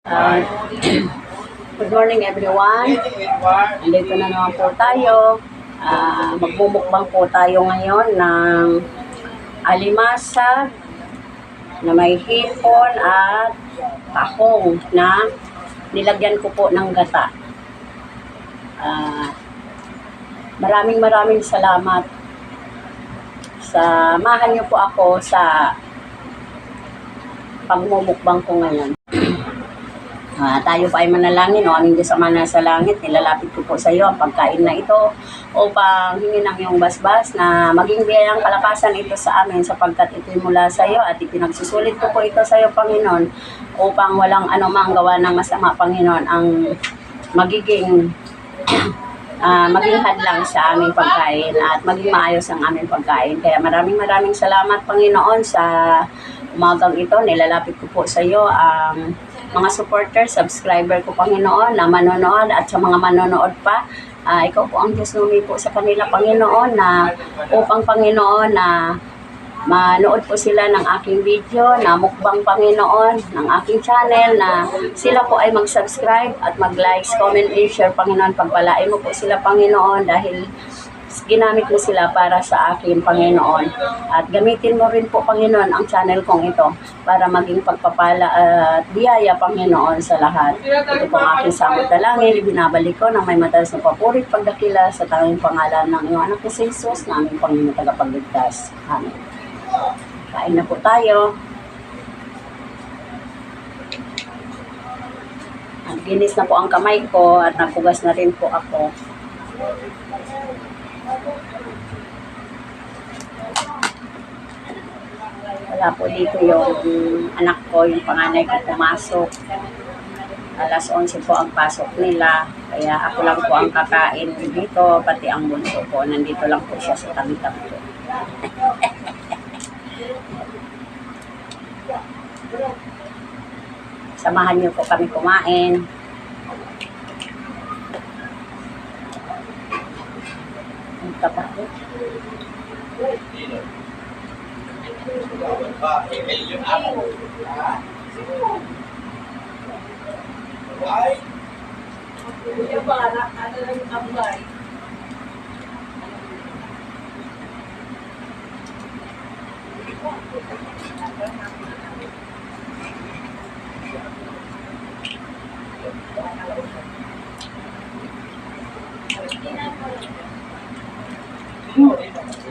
Uh, Good morning everyone. Dito na naman po tayo. Magmumukbang po tayo ngayon ng alimasag na may hipon at tahong na nilagyan ko po ng gata. Maraming salamat. Samahan niyo po ako sa pagmumukbang ko ngayon. Tayo pa ay manalangin, o aming Diyos Ama na sa langit, nilalapit ko po sa iyo ang pagkain na ito upang hingin ang iyong basbas na maging biyayang kalakasan ito sa amin sapagkat ito'y mula sa iyo at ipinagsusulit ko po ito sa iyo, Panginoon, upang walang anumang gawa ng masama, Panginoon, ang magiging maging hadlang sa aming pagkain at maging maayos ang aming pagkain. Kaya maraming salamat, Panginoon, sa umagang ito. Nilalapit ko po sa iyo ang mga supporter, subscriber ko, Panginoon, na manonood at sa mga manonood pa. Ikaw po ang Diyos numi po sa kanila, Panginoon, na upang, Panginoon, na manood po sila ng aking video na mukbang, Panginoon, ng aking channel, na sila po ay mag-subscribe at mag-likes, comment, and share, Panginoon. Pagpalain mo po sila, Panginoon, dahil ginamit mo sila para sa akin, Panginoon. At gamitin mo rin po, Panginoon, ang channel kong ito para maging pagpapala at biyaya, Panginoon, sa lahat. Ito po ang aking samot na langin. Ibinabalik ko ng may mataas na papuri, pagdakila sa tanging pangalan ng iyong anak na si Jesus, na aming Panginoon tagapagligtas. Amen. Kain na po tayo. At ginis na po ang kamay ko at napugas na rin po ako. Wala po dito yung anak ko, yung panganay ko pumasok. Alas 11 po ang pasok nila. Kaya ako lang po ang kakain dito, pati ang bunso ko. Nandito lang po siya sa tabi-tabi ko. Samahan niyo po kami kumain. Ang taba ko.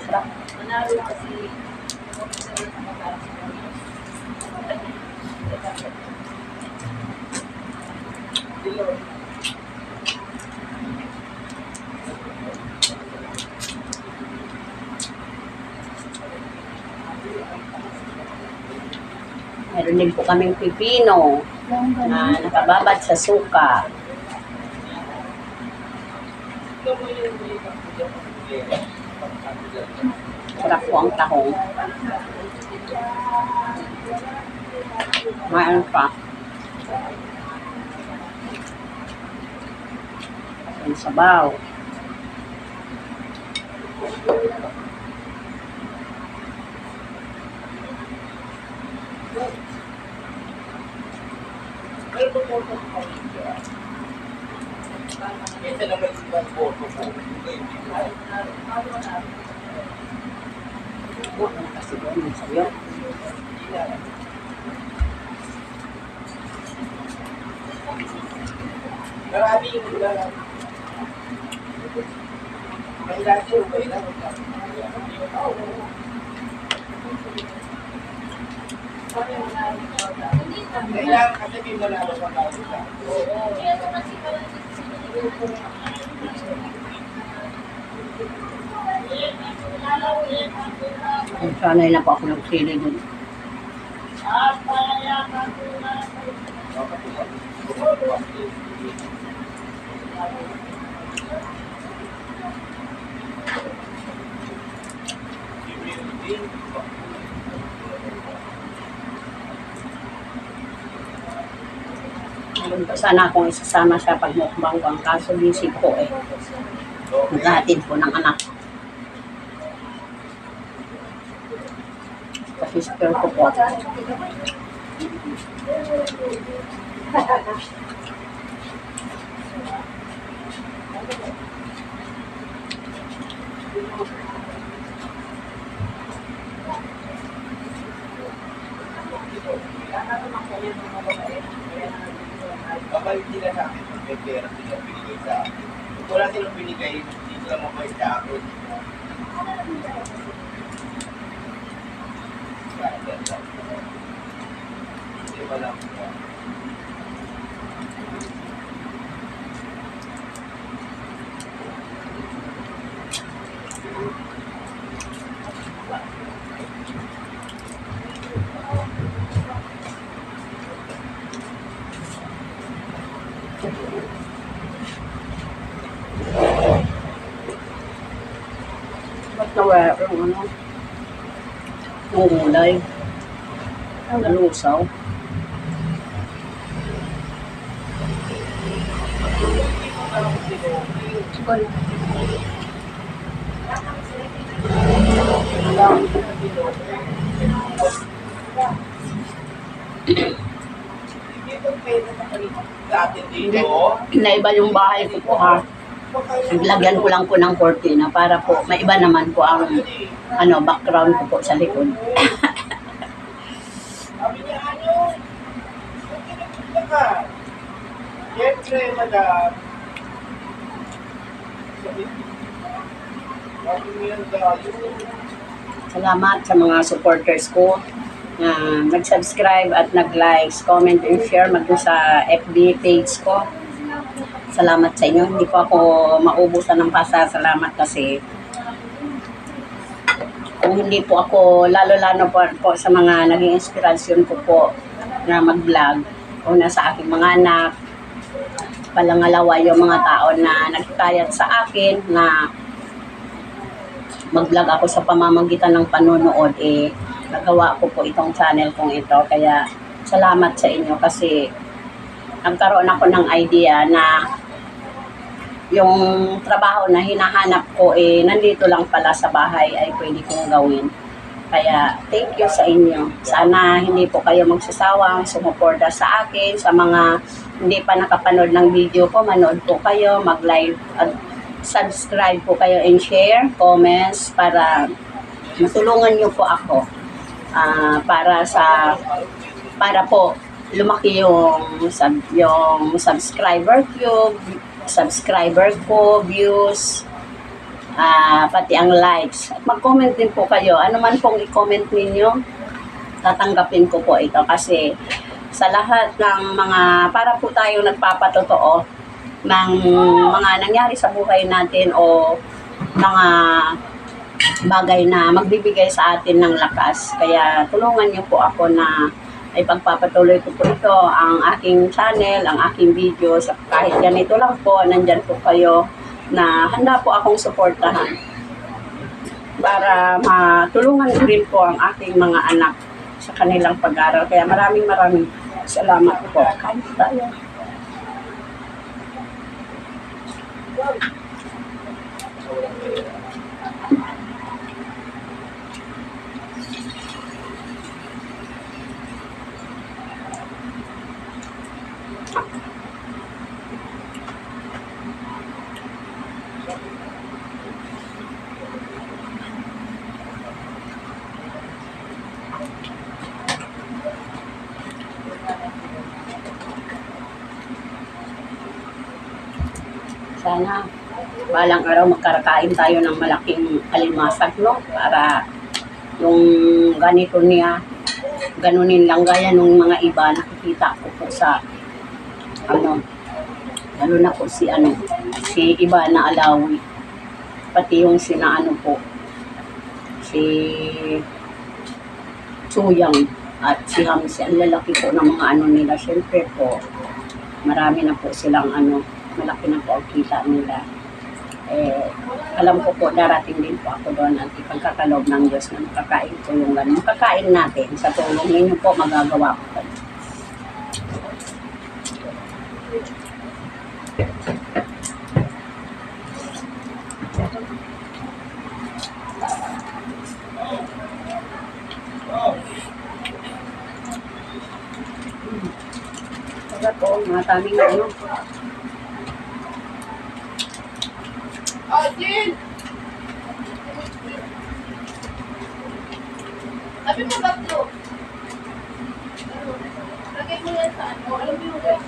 Sarap. Meron din po kaming pipino na nakababad sa suka. Sarap po ang tahong. Mayroon pa. Ang sabaw. Marami yung ulan. May lagi yung ulan. Kailangan kasi may malalo sa kaulan. Sanay na po ako ng sili dun. Meron pa sana akong isasama sa pagmukbang ko, ang kaso busy po eh. Naghahatid po ng anak. Kasi spare ko po. Babalik nila sa akin kung may pera sila binigay sa akin. Kung wala silang binigay, hindi sila mabait sa akin. Hindi ba lang po? Ba't nawala yung ano? Yung gulay. Nalusaw. Chicken. Sa atin Hindi. dito, Naiba yung bahay ko po ha. Naglagyan ko lang po ng cortina para po may iba naman po ang background ko po sa likod. sabi niya, ano? Ba't kinagpunta ka? Siyempre, madam. Sabi niya, dayo. Salamat sa mga supporters ko na nag-subscribe at nag-likes, comment and share magdo sa FB page ko. Salamat sa inyo. Hindi po ako maubusan ng pasasalamat kasi kung hindi po ako, lalo-lalo po sa mga naging inspirasyon ko po na mag-vlog, una sa aking mga anak, palangalawa yung mga tao na nagkayat sa akin na mag-vlog ako sa pamamagitan ng panonood, nagawa ko po itong channel kong ito. Kaya salamat sa inyo kasi nagkaroon ako ng idea na yung trabaho na hinahanap ko nandito lang pala sa bahay ay pwede kong gawin. Kaya thank you sa inyo. Sana hindi po kayo magsasawang sumuporta sa akin. Sa mga hindi pa nakapanood ng video ko, manood po kayo, mag-like at subscribe po kayo and share, comments para matulungan niyo po ako para po lumaki yung subscriber ko, views, pati ang likes. At mag-comment din po kayo. Ano man pong i-comment ninyo, tatanggapin ko po ito kasi sa lahat ng mga, para po tayo nagpapatotoo ng mga nangyari sa buhay natin o mga bagay na magbibigay sa atin ng lakas. Kaya tulungan niyo po ako na ay pagpapatuloy ko po ito, ang aking channel, ang aking videos, kahit ganito lang po, nandyan po kayo na handa po akong suportahan para matulungan ko rin po ang aking mga anak sa kanilang pag-aaral. Kaya maraming salamat po. Kain tayo. Sana balang araw magkarakain tayo ng malaking alimasag, no? Para yung ganito niya, ganunin lang gaya nung mga iba nakikita ko po sa lalo na po si iba na Alawi, pati yung si Chuyang at si Hamsi, ang lalaki po ng mga nila. Syempre po marami na po silang malaki na po ang kita nila. Alam ko po darating din po ako doon at ipagkakaloob ng Diyos na makakain ko yung ganun. Makakain natin sa tulong ninyo po, magagawa ko. Sarap po. Tumatami nga, ano. Ah, Jin! Sabi mo ba ito? Lagay mo yan sa ano? Alam mo yung guys?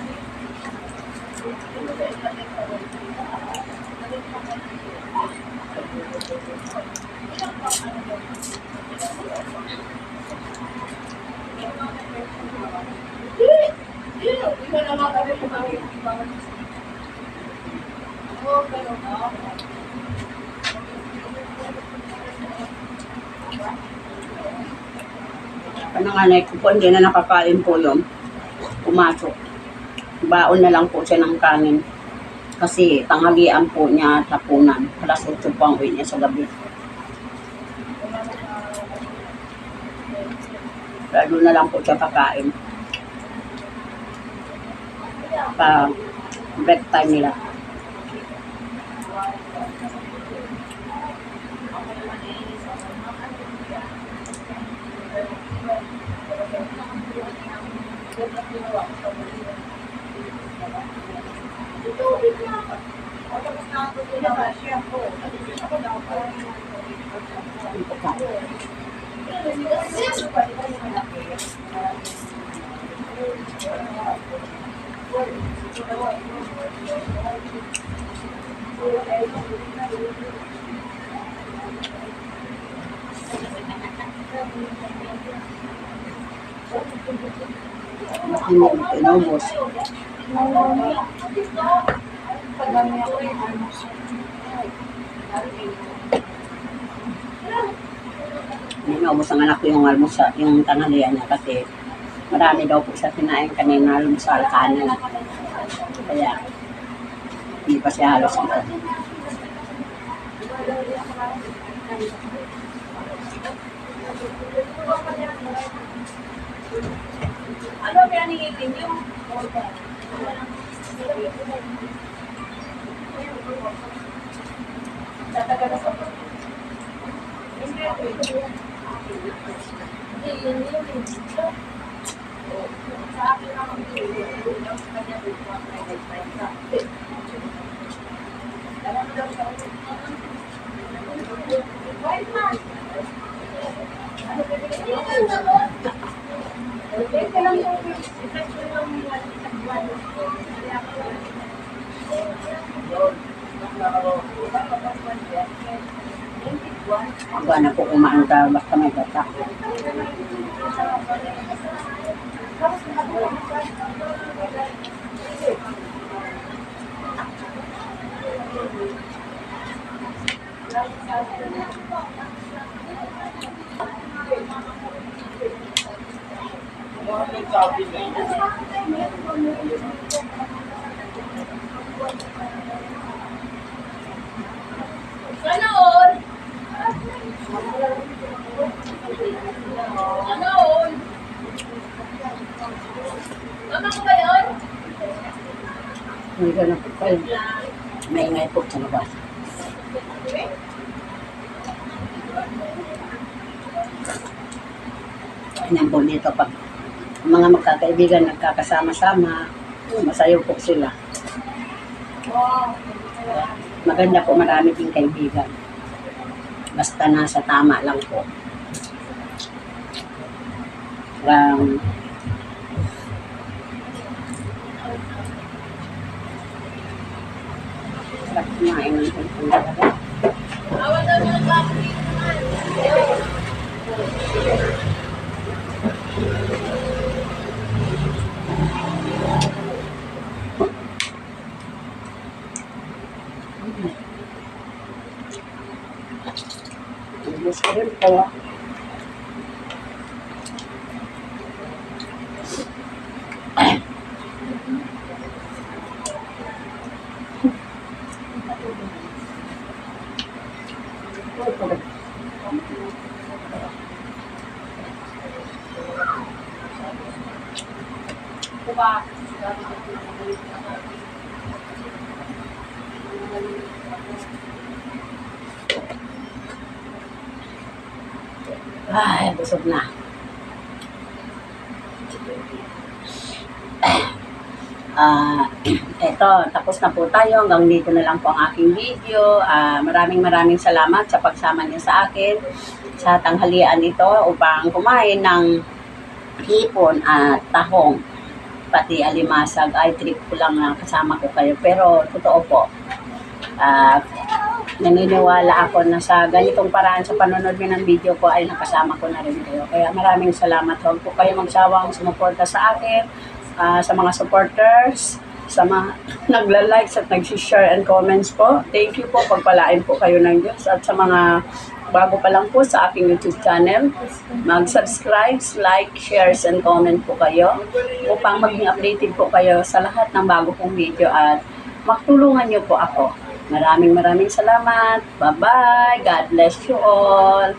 Pananganay ko po, hindi na nakakain po yun. Pumasok. Baon na lang po siya ng kanin. Kasi tanghalian po niya at hapunan. Alas 8 po ang uwi niya sa gabi. Lalo na lang po siya kakain. Pa break time nila. Hindi ko inubos. Inubos ang anak ko yung almusal, yung tanghalian niya kasi marami daw po siya kinain kanina almusal kanin. Kaya hindi pa siya halos ito. Ano kaya nangipin yung tatagal na sa sa akin ang Aga na po kumain ka basta may bata. Sana all. Sana all. Mama ko ba yun? Hindi ka na po kayo. Maingay po sa labas. Yan po dito pag ang mga magkakaibigan nagkakasama-sama, masayo po sila. Maganda po, marami din kaibigan. Basta nasa tama lang po. Sarap kumain ng cellphone talaga. Awan daw niya nagbago dito naman. Ubus ko rin po. Diba? Ay, busog na. Eto, tapos na po tayo. Hanggang dito na lang po ang aking video. Maraming salamat sa pagsama niyo sa akin sa tanghalian ito upang kumain ng hipon at tahong. Pati alimasag ay trip ko lang na kasama ko kayo. Pero totoo po, naniniwala ako na sa ganitong paraan sa panonood nyo ng video ko ay nakasama ko na rin kayo. Kaya maraming salamat. Huwag po kayo magsawang sumuporta sa akin, sa mga supporters, sa mga nagla-likes at nag-share and comments po. Thank you po. Pagpalain po kayo ng Diyos. At sa mga bago pa lang po sa aking YouTube channel, mag-subscribe, like, shares, and comment po kayo upang maging updated po kayo sa lahat ng bago kong video at magtulungan niyo po ako. Maraming salamat. Bye-bye. God bless you all.